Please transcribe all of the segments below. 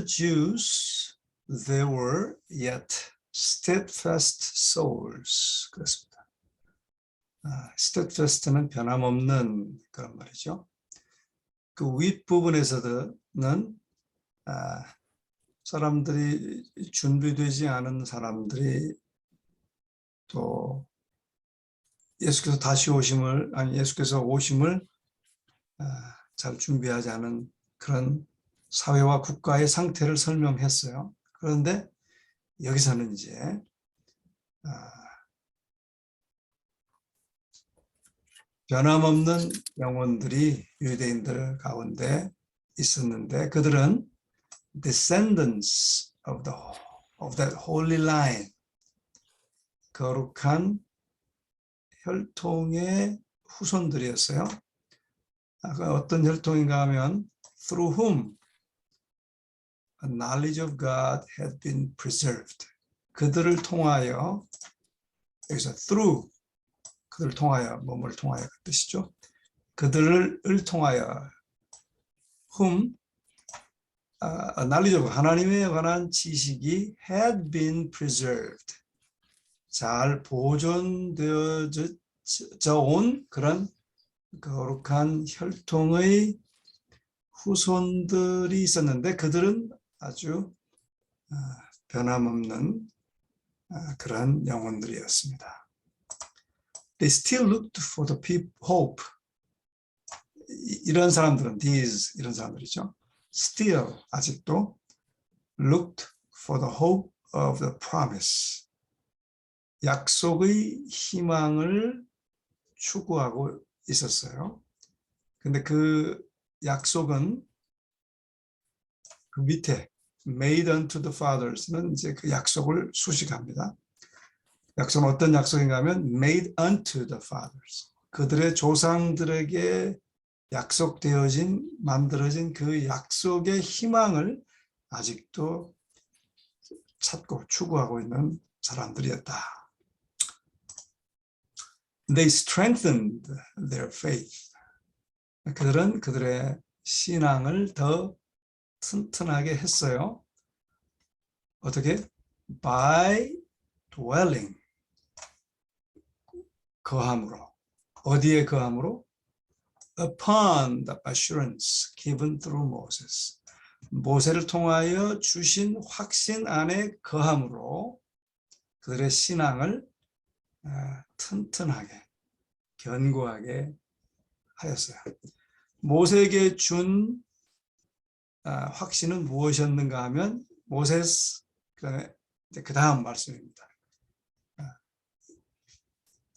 Jews, they were yet steadfast souls. 그렇습니다. steadfast는 변함없는 그런 말이죠. 그 윗부분에서는 사람들이 준비되지 않은 사람들이 또 예수께서 다시 오심을 예수께서 오심을 잘 준비하지 않은 그런 사회와 국가의 상태를 설명했어요. 그런데 여기서는 이제 변함없는 영혼들이 유대인들 가운데 있었는데 그들은 descendants of that holy line, 거룩한 혈통의 후손들이었어요. 어떤 혈통인가 하면 through whom a knowledge of God had been preserved. 그들을 통하여, 여기서 through, 그들을 통하여, 뭐를 통하여 그 뜻이죠. 그들을 통하여 whom a knowledge of 하나님에 관한 지식이 had been preserved. 잘 보존되어져 온 그런 거룩한 혈통의 후손들이 있었는데 그들은 아주 변함없는 그런 영혼들이었습니다. They still looked for the hope. 이런 사람들은 these 이런 사람들이죠. Still 아직도 looked for the hope of the promise. 약속의 희망을 추구하고 있었어요. 근데 그 약속은 그 밑에 made unto the fathers는 이제 그 약속을 수식합니다. 약속은 어떤 약속인가 하면 made unto the fathers. 그들의 조상들에게 약속되어진 만들어진 그 약속의 희망을 아직도 찾고 추구하고 있는 사람들이었다. They strengthened their faith. 그들은 그들의 신앙을 더 튼튼하게 했어요. 어떻게? By dwelling. 거함으로. 어디에 거함으로? Upon the assurance given through Moses. 모세를 통하여 주신 확신 안에 거함으로 그들의 신앙을 튼튼하게, 견고하게 하였어요. 모세에게 준 확신은 무엇이었는가 하면 모세스 그 다음 말씀입니다.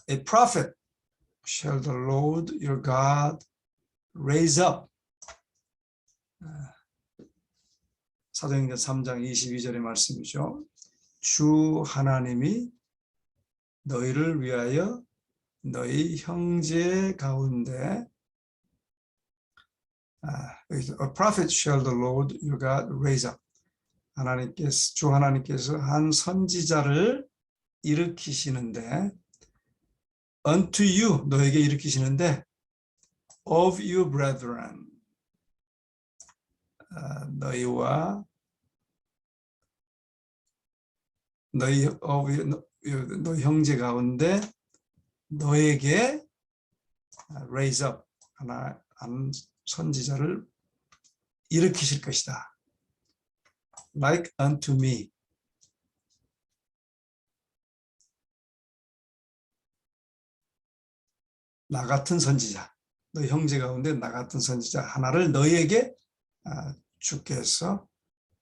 A prophet shall the Lord your God raise up. 사도행전 3장 22절의 말씀이죠. 주 하나님이 너희를 위하여 너희 형제 가운데 A prophet shall the Lord your God raise up. 주 하나님께서 한 선지자를 일으키시는데 unto you, 너에게 일으키시는데 of your brethren, 너희 형제 가운데 너에게 raise up, 한 선지자를 일으키실 것이다. Like unto me. 나 같은 선지자, 너희 형제 가운데 나 같은 선지자 하나를 너희에게 주께서,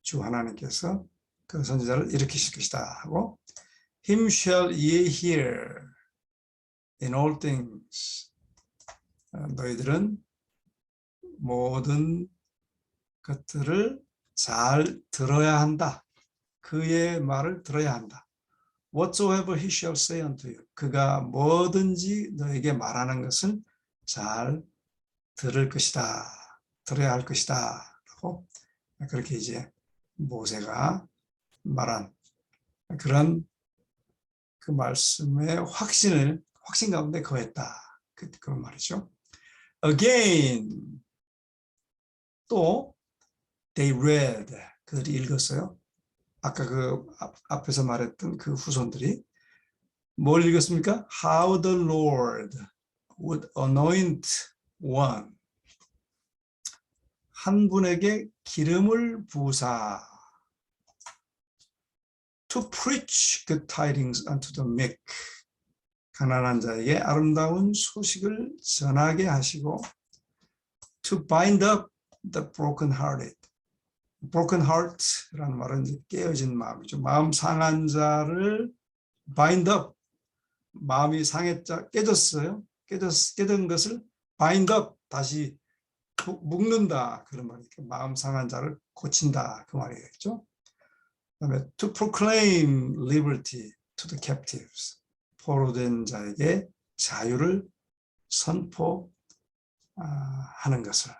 주 하나님께서 그 선지자를 일으키실 것이다 하고 Him shall ye hear in all things. 너희들은 모든 것들을 잘 들어야 한다. 그의 말을 들어야 한다. Whatsoever he shall say unto you. 그가 뭐든지 너에게 말하는 것은 잘 들을 것이다. 들어야 할 것이다. 라고 그렇게 이제 모세가 말한 그런 그 말씀의 확신 가운데 거했다. 그런 말이죠. Again, 또 they read, 그들이 읽었어요. 아까 그 앞에서 말했던 그 후손들이 뭘 읽었습니까? How the Lord would anoint one. 한 분에게 기름을 부으사 to preach good tidings unto the meek. 가난한 자에게 아름다운 소식을 전하게 하시고 to bind up the broken-hearted. broken heart라는 말은 깨어진 마음이죠. 마음 상한 자를 bind up. 마음이 상했자 깨졌어요. 깨진 것을 bind up 다시 묶는다 그런 말이니까 마음 상한 자를 고친다 그 말이겠죠. 그다음에 to proclaim liberty to the captives. 포로된 자에게 자유를 선포하는 것을.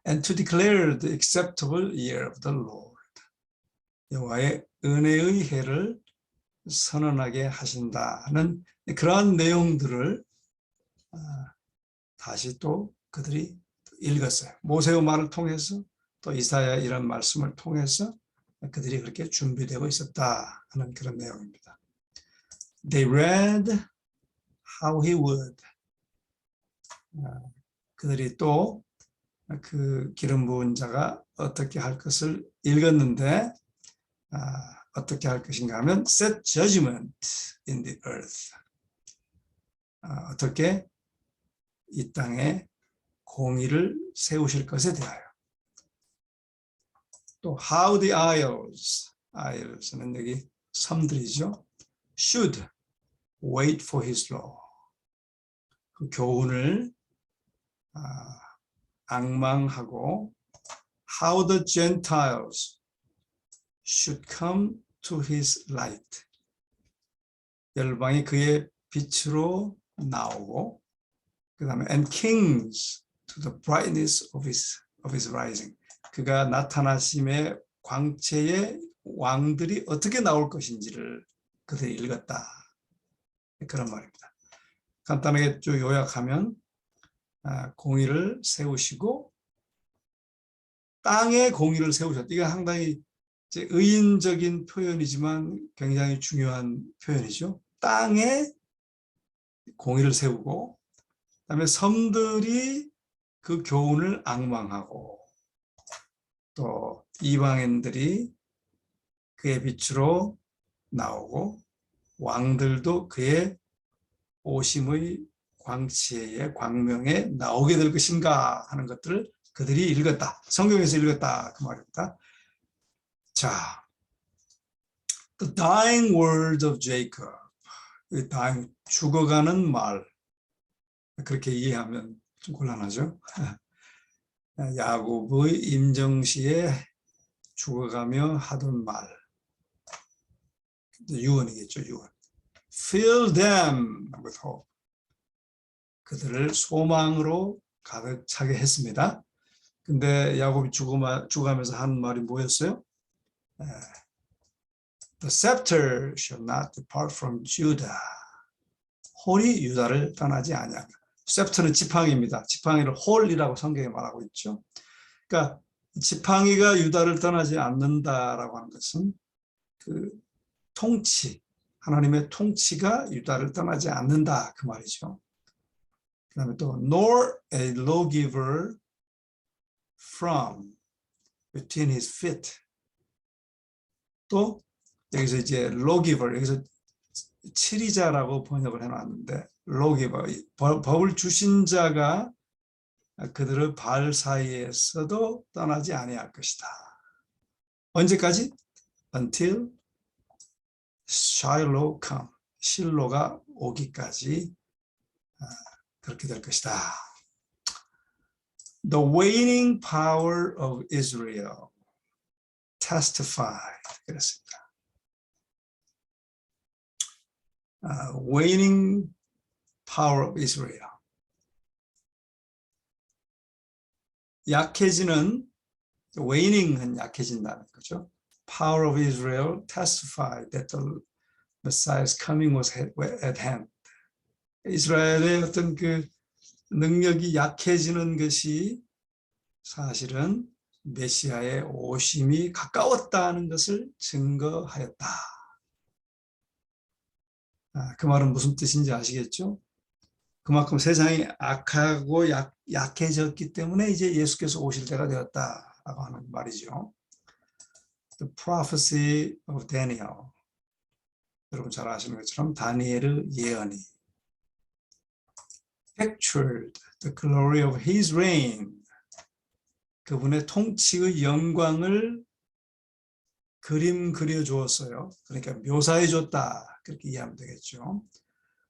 And to declare the acceptable year of the Lord. 여호와의 은혜의 해를 선언하게 하신다는 그러한 내용들을 다시 또 그들이 읽었어요. 모세의 말을 통해서 또 이사야 이런 말씀을 통해서 그들이 그렇게 준비되고 있었다 하는 그런 내용입니다. They read how he would. 그들이 또 그 기름 부은 자가 어떻게 할 것을 읽었는데 어떻게 할 것인가 하면 set judgment in the earth. 어떻게 이 땅에 공의를 세우실 것에 대하여. 또 how the isles는 여기 섬들이죠. should wait for his law. 그 교훈을 앙망하고 how the Gentiles should come to his light. 열방이 그의 빛으로 나오고 그 다음에 and kings to the brightness of his rising. 그가 나타나심의 광채의 왕들이 어떻게 나올 것인지를 그들이 읽었다. 그런 말입니다. 간단하게 좀 요약하면 공의를 세우시고 땅에 공의를 세우셨다. 이게 상당히 의인적인 표현이지만 굉장히 중요한 표현이죠. 땅에 공의를 세우고 그다음에 섬들이 그 교훈을 앙망하고 또 이방인들이 그의 빛으로 나오고 왕들도 그의 오심의 광채의 광명에 나오게 될 것인가 하는 것들을 그들이 읽었다. 성경에서 읽었다 그 말입니다. 자, the dying words of Jacob. dying, 죽어가는 말. 그렇게 이해하면 좀 곤란하죠. 야곱의 임정시에 죽어가며 하던 말. 유언이겠죠, 유언. Fill them with hope. 그들을 소망으로 가득 차게 했습니다. 근데 야곱이 죽어가면서 한 말이 뭐였어요? The scepter shall not depart from Judah. 홀이 유다를 떠나지 아니하며. scepter는 지팡이입니다. 지팡이를 홀이라고 성경에 말하고 있죠. 그러니까 지팡이가 유다를 떠나지 않는다라고 하는 것은 그 통치, 하나님의 통치가 유다를 떠나지 않는다 그 말이죠. 그 다음에 또 nor a lawgiver from between his feet. 또 여기서 이제 lawgiver, 여기서 치리자라고 번역을 해놨는데 lawgiver, 법을 주신 자가 그들의 발 사이에서도 떠나지 아니할 것이다. 언제까지? Until Shiloh come, 실로가 오기까지 그렇게 될 것이다. The waning power of Israel testified. 그랬습니다. Waning power of Israel. 약해지는, waning은 약해진다는 거죠. Power of Israel testified that the Messiah's coming was at hand. 이스라엘의 어떤 그 능력이 약해지는 것이 사실은 메시아의 오심이 가까웠다는 것을 증거하였다. 그 말은 무슨 뜻인지 아시겠죠? 그만큼 세상이 악하고 약해졌기 때문에 이제 예수께서 오실 때가 되었다라고 하는 말이죠. The prophecy of Daniel. 여러분 잘 아시는 것처럼 다니엘의 예언이 pictured the glory of his reign. 그분의 통치의 영광을 그림 그려주었어요. 그러니까 묘사해줬다. 그렇게 이해하면 되겠죠.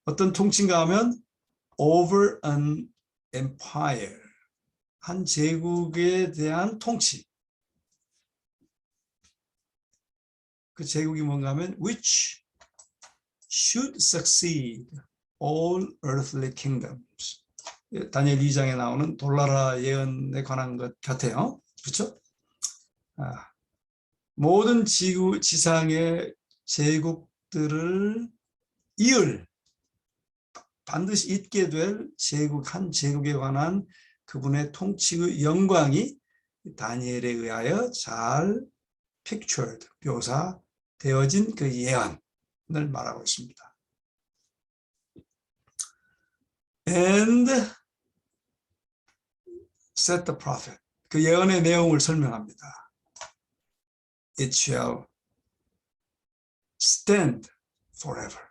어떤 통치인가 하면 over an empire. 한 제국에 대한 통치. 그 제국이 뭔가 하면 which should succeed all earthly kingdoms. 다니엘 2장에 나오는 돌나라 예언에 관한 것 같아요. 그렇죠? 모든 지상의 제국들을 반드시 있게 될 제국, 한 제국에 관한 그분의 통치의 영광이 다니엘에 의하여 잘 pictured, 묘사되어진 그 예언을 말하고 있습니다. And said the prophet. 그 예언의 내용을 설명합니다. It shall stand forever.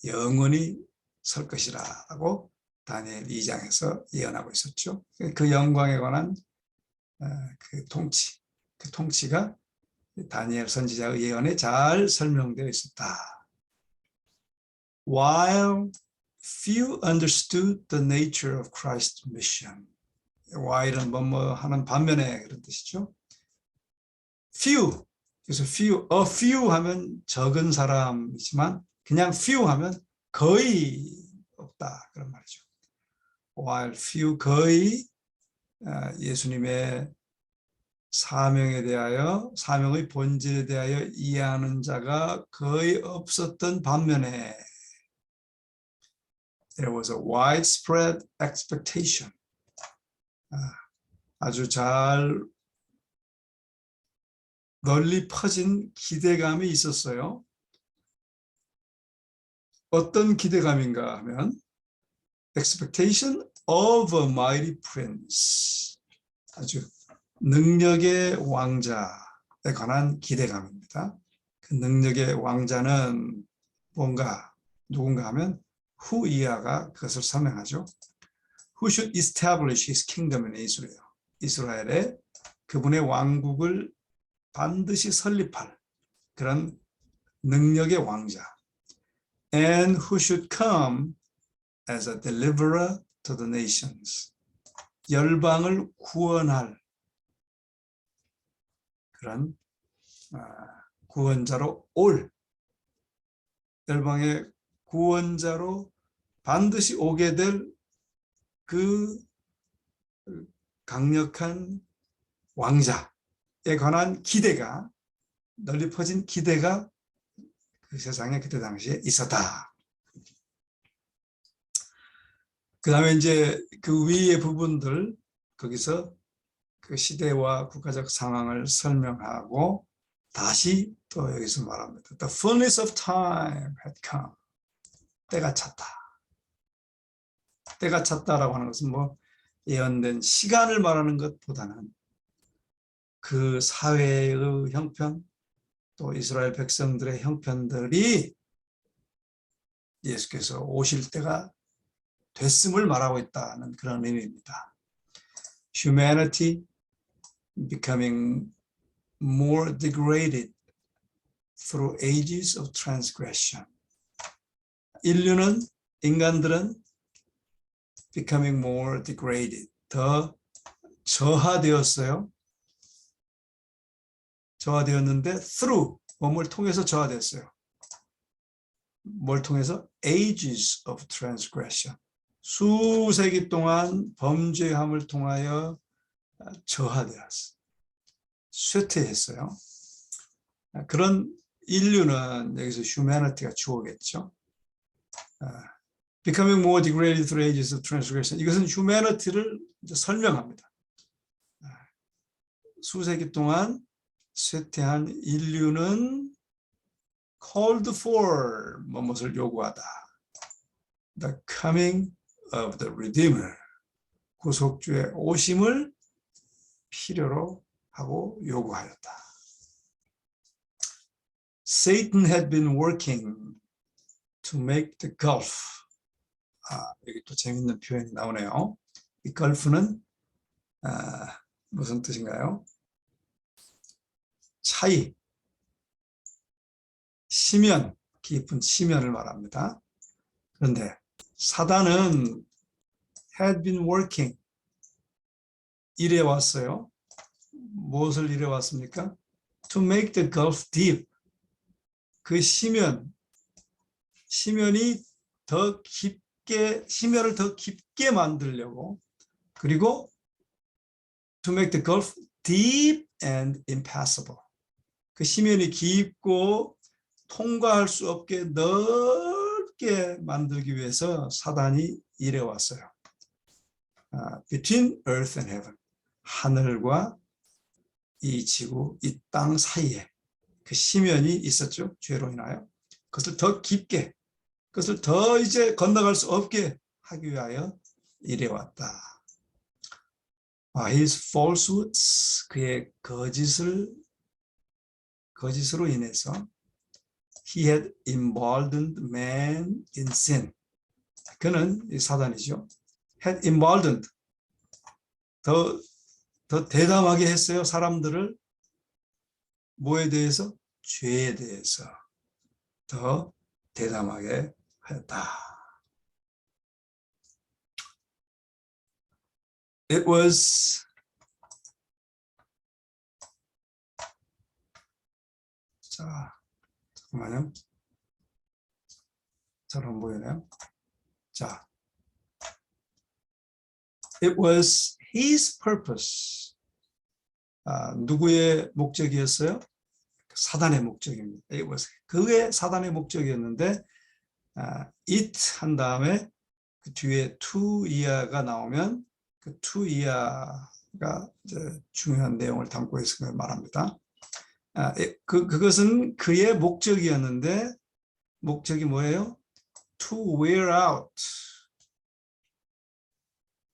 영원히 설 것이라 하고 다니엘 2장에서 예언하고 있었죠. 그 영광에 관한 그 통치가 다니엘 선지자의 예언에 잘 설명되어 있었다. While few understood the nature of Christ's mission. while은 뭐뭐 하는 반면에 그런 뜻이죠. few, 그래서 a few 하면 적은 사람이지만 그냥 few 하면 거의 없다 그런 말이죠. while few 거의 예수님의 사명에 대하여 사명의 본질에 대하여 이해하는 자가 거의 없었던 반면에 there was a widespread expectation. 아주 잘 널리 퍼진 기대감이 있었어요. 어떤 기대감인가 하면 expectation of a mighty prince. 아주 능력의 왕자에 관한 기대감입니다. 그 능력의 왕자는 누군가 하면 후이야가 그것을 설명하죠. Who should establish his kingdom in Israel. 이스라엘에 그분의 왕국을 반드시 설립할 그런 능력의 왕자. And who should come as a deliverer to the nations. 열방을 구원할 그런 구원자로 올 열방의 구원자로 반드시 오게 될 그 강력한 왕자에 관한 기대가 널리 퍼진 기대가 그 세상에 그때 당시에 있었다. 그 다음에 이제 그 위의 부분들 거기서 그 시대와 국가적 상황을 설명하고 다시 또 여기서 말합니다. The fullness of time had come. 때가 찼다. 때가 찼다라고 하는 것은 뭐 예언된 시간을 말하는 것보다는 그 사회의 형편 또 이스라엘 백성들의 형편들이 예수께서 오실 때가 됐음을 말하고 있다는 그런 의미입니다. Humanity becoming more degraded through ages of transgression. 인간들은 becoming more degraded, 더 저하되었어요. 저하되었는데 through, 뭘 통해서 저하됐어요. 뭘 통해서? ages of transgression. 수세기 동안 범죄함을 통하여 저하되었어요. 쇠퇴했어요. 그런 인류는 여기서 humanity가 주어겠죠. Becoming more degraded through ages of transgression. 이것은 humanity를 이제 설명합니다. 수세기 동안 쇠퇴한 인류는 called for 무엇을 요구하다. The coming of the Redeemer. 구속주의 오심을 필요로 하고 요구하였다. Satan had been working to make the Gulf. 여기 또 재밌는 표현이 나오네요. 이 걸프는 무슨 뜻인가요? 차이, 심연, 깊은 심연을 말합니다. 그런데 사단은 had been working, 일해왔어요. 무엇을 일해왔습니까? To make the Gulf deep. 그 심연이 더 깊게, 심연을 더 깊게 만들려고, 그리고 to make the Gulf deep and impassable. 그 심연이 깊고 통과할 수 없게 넓게 만들기 위해서 사단이 일해왔어요. Between earth and heaven. 하늘과 이 지구, 이 땅 사이에 그 심연이 있었죠. 죄로 인하여. 그것을 더 깊게, 그것을 더 이제 건너갈 수 없게 하기 위하여 일해왔다. His falsehoods, 그의 거짓으로 인해서 he had emboldened man in sin. 그는 사단이죠. had emboldened, 더 대담하게 했어요. 사람들을 뭐에 대해서? 죄에 대해서 더 대담하게 했다. It was 자, 잠깐만요. 잘 안 보이네요. 자, it was his purpose. 누구의 목적이었어요? 사단의 목적입니다. It was 그의 사단의 목적이었는데 it 한 다음에 그 뒤에 to 이하가 나오면 그 to 이하가 이제 중요한 내용을 담고 있음을 말합니다. 그것은 그의 목적이었는데 목적이 뭐예요? To wear out.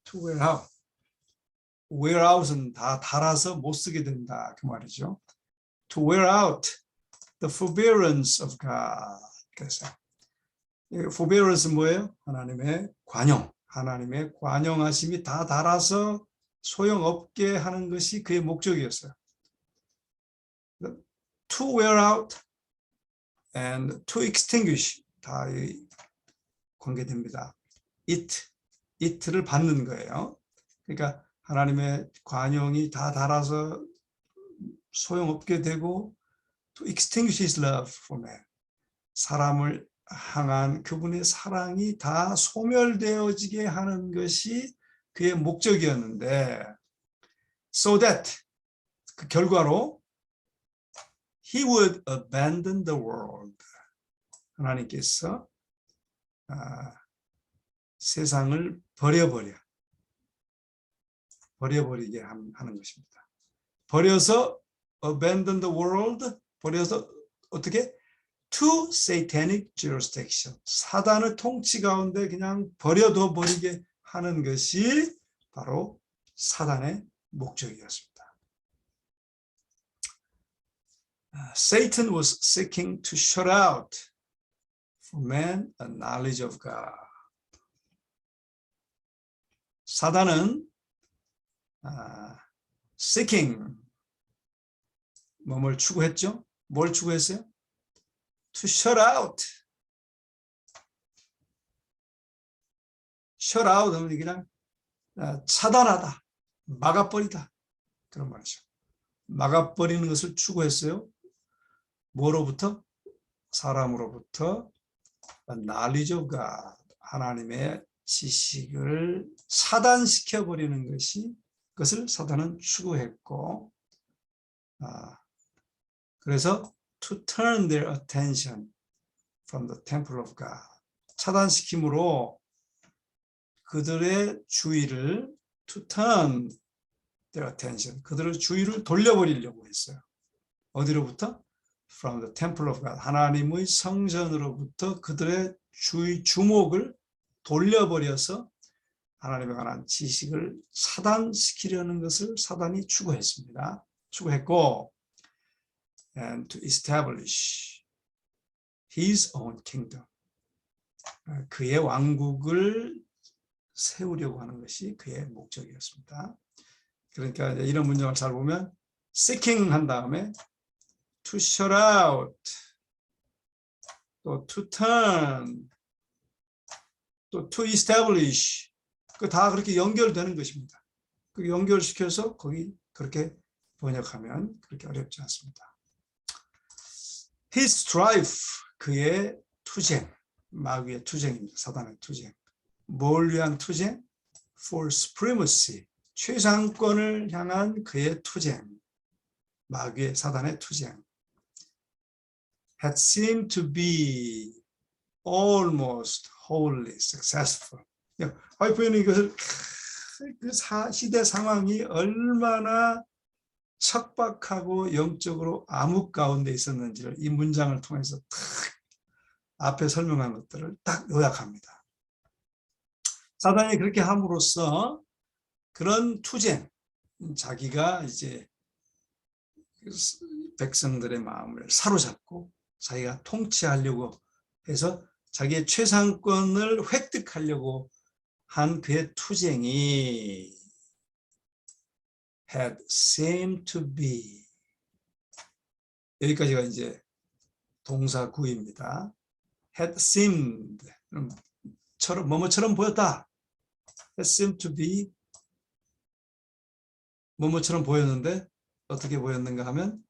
To wear out. wear out은 다 달아서 못 쓰게 된다 그 말이죠. To wear out the forbearance of God. 그래서 forbearance는 뭐예요? 하나님의 관용. 하나님의 관용하심이 다 달아서 소용없게 하는 것이 그의 목적이었어요. To wear out and to extinguish 다 관계됩니다. it를 받는 거예요. 그러니까 하나님의 관용이 다 달아서 소용없게 되고 to extinguish his love for man. 사람을 향한 그분의 사랑이 다 소멸되어지게 하는 것이 그의 목적이었는데 so that 그 결과로 he would abandon the world. 하나님께서 세상을 버려버리게 하는 것입니다. 버려서 abandon the world, 버려서 어떻게? To satanic jurisdiction. 사단의 통치 가운데 그냥 버려둬 버리게 하는 것이 바로 사단의 목적이었습니다. Satan was seeking to shut out from man a knowledge of God. 사단은 seeking 뭘 추구했죠? 뭘 추구했어요? To shut out. shut out 하면 그냥 차단하다, 막아버리다 그런 말이죠. 막아버리는 것을 추구했어요. 뭐로부터? 사람으로부터 knowledge of God, 하나님의 지식을 차단시켜버리는 그것을 사단은 추구했고 그래서 to turn their attention from the temple of God. 차단시킴으로 그들의 주의를 to turn their attention. 그들의 주의를 돌려버리려고 했어요. 어디로부터? From the temple of God. 하나님의 성전으로부터 그들의 주목을 돌려버려서 하나님에 관한 지식을 사단시키려는 것을 사단이 추구했습니다. 추구했고, and to establish his own kingdom. 그의 왕국을 세우려고 하는 것이 그의 목적이었습니다. 그러니까 이런 문장을 잘 보면 seeking 한 다음에 to shut out, 또 to turn, 또 to establish, 그 다 그렇게 연결되는 것입니다. 그 연결시켜서 거기 그렇게 번역하면 그렇게 어렵지 않습니다. His strife, 그의 투쟁, 마귀의 투쟁입니다. 사단의 투쟁. 뭘 위한 투쟁? For supremacy, 최상권을 향한 그의 투쟁, 마귀의 사단의 투쟁. Had seemed to be almost wholly successful. 와이프는 이것을 그 시대 상황이 얼마나 척박하고 영적으로 암흑 가운데 있었는지를 이 문장을 통해서 딱 앞에 설명한 것들을 딱 요약합니다. 사단이 그렇게 함으로써 그런 투쟁, 자기가 이제 백성들의 마음을 사로잡고 자기가 통치하려고 해서 자기의 최상권을 획득하려고 한 그의 투쟁이 had seemed to be, 여기까지가 이제 동사 구입니다. had seemed, 뭐뭐처럼 보였다. had seemed to be, 뭐뭐처럼 보였는데 어떻게 보였는가 하면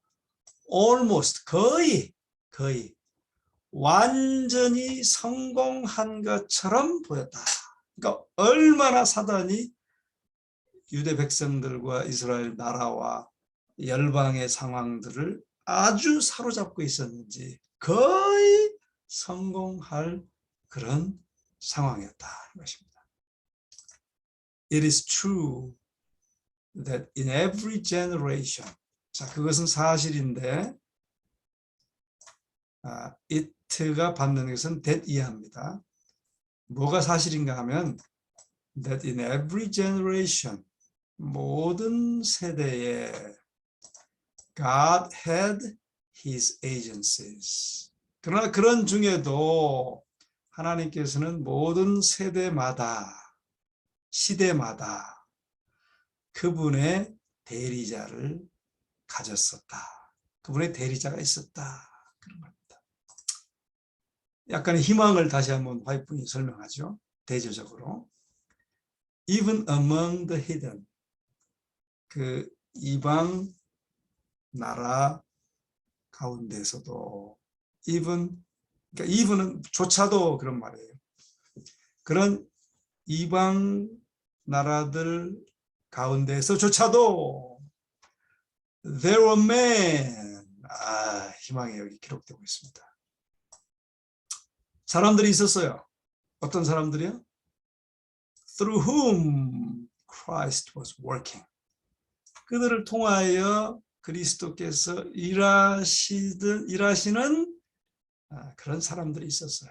almost, 거의 완전히 성공한 것처럼 보였다. 그러니까 얼마나 사단이 유대 백성들과 이스라엘 나라와 열방의 상황들을 아주 사로잡고 있었는지 거의 성공할 그런 상황이었다는 것입니다. It is true that in every generation, 자, 그것은 사실인데 it가 받는 것은 that 이하입니다. 뭐가 사실인가 하면 that in every generation, 모든 세대에 God had his agencies. 그러나 그런 중에도 하나님께서는 모든 세대마다, 시대마다 그분의 대리자를 가졌었다. 그분의 대리자가 있었다. 그런 겁니다. 약간의 희망을 다시 한번 화이트분이 설명하죠. 대조적으로. Even among the hidden, 그 이방 나라 가운데서도 even, 그러니까 even은 조차도 그런 말이에요. 그런 이방 나라들 가운데서조차도 there were men, 희망이 여기 기록되고 있습니다. 사람들이 있었어요. 어떤 사람들이요? Through whom Christ was working. 그들을 통하여 그리스도께서 일하시는 그런 사람들이 있었어요.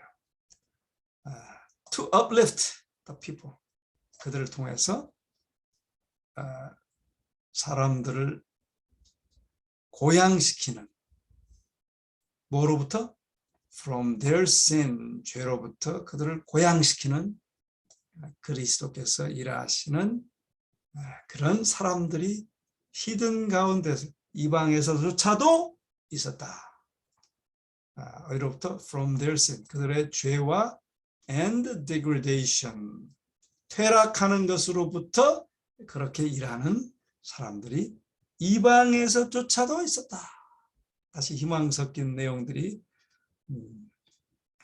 To uplift the people. 그들을 통해서 사람들을 고양시키는, 뭐로부터? From their sin, 죄로부터 그들을 고양시키는 그리스도께서 일하시는 그런 사람들이 히든 가운데서, 이방에서조차도 있었다. 어디로부터? From their sin, 그들의 죄와 and degradation, 퇴락하는 것으로부터 그렇게 일하는 사람들이 이방에서조차도 있었다. 다시 희망 섞인 내용들이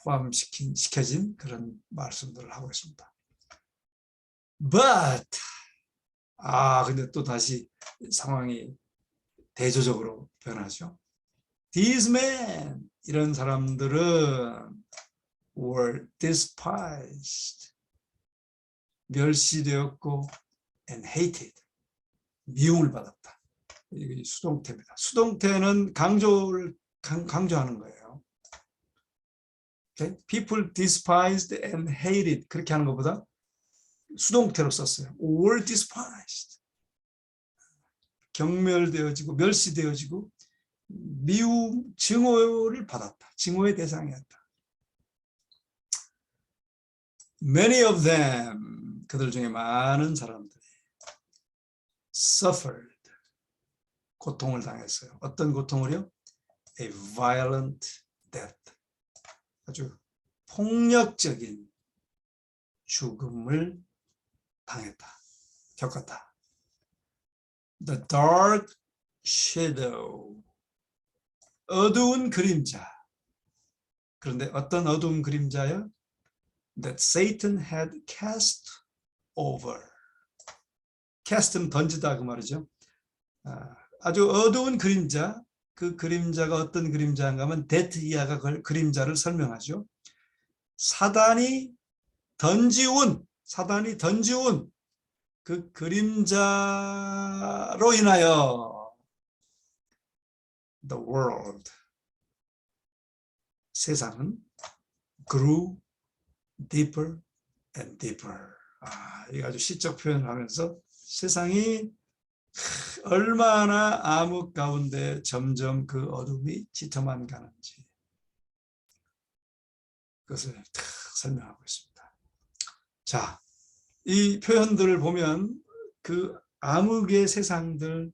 포함시켜진 그런 말씀들을 하고 있습니다. But, 근데 또 다시 상황이 대조적으로 변하죠. These men, 이런 사람들은 were despised, 멸시되었고 and hated, 미움을 받았다. 이게 수동태입니다. 수동태는 강조하는 거예요. Okay? People despised and hated 그렇게 하는 것보다 수동태로 썼어요. were despised. 경멸되어지고 멸시되어지고 미움, 증오를 받았다. 증오의 대상이었다. Many of them 그들 중에 많은 사람들이 suffered 고통을 당했어요. 어떤 고통을요? A violent death. 아주 폭력적인 죽음을 당했다. 겪었다. The dark shadow. 어두운 그림자. 그런데 어떤 어두운 그림자요? That Satan had cast over. cast는 던지다 그 말이죠. 아주 어두운 그림자. 그 그림자가 어떤 그림자인가 하면 that 이하가 그림자를 설명하죠. 사단이 던지운 그 그림자로 인하여 the world 세상은 grew deeper and deeper. 이거 아주 시적 표현을 하면서 세상이 얼마나 암흑 가운데 점점 그 어둠이 짙어만 가는지 그것을 탁 설명하고 있습니다. 자, 이 표현들을 보면 그 암흑의 세상들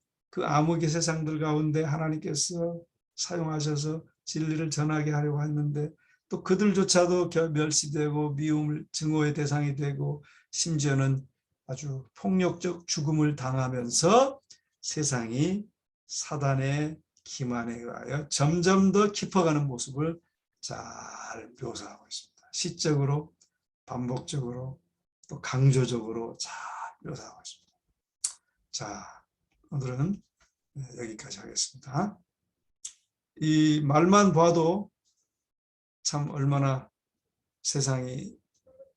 가운데 하나님께서 사용하셔서 진리를 전하게 하려고 했는데 또 그들조차도 멸시되고 미움을 증오의 대상이 되고 심지어는 아주 폭력적 죽음을 당하면서 세상이 사단의 기만에 의하여 점점 더 깊어가는 모습을 잘 묘사하고 있습니다. 시적으로 반복적으로 또 강조적으로 잘 묘사하고 있습니다. 자, 오늘은 여기까지 하겠습니다. 이 말만 봐도 참 얼마나 세상이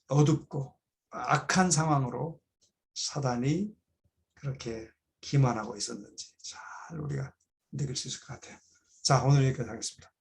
어둡고 악한 상황으로 사단이 그렇게 기만하고 있었는지 잘 우리가 느낄 수 있을 것 같아요. 자, 오늘 여기까지 하겠습니다.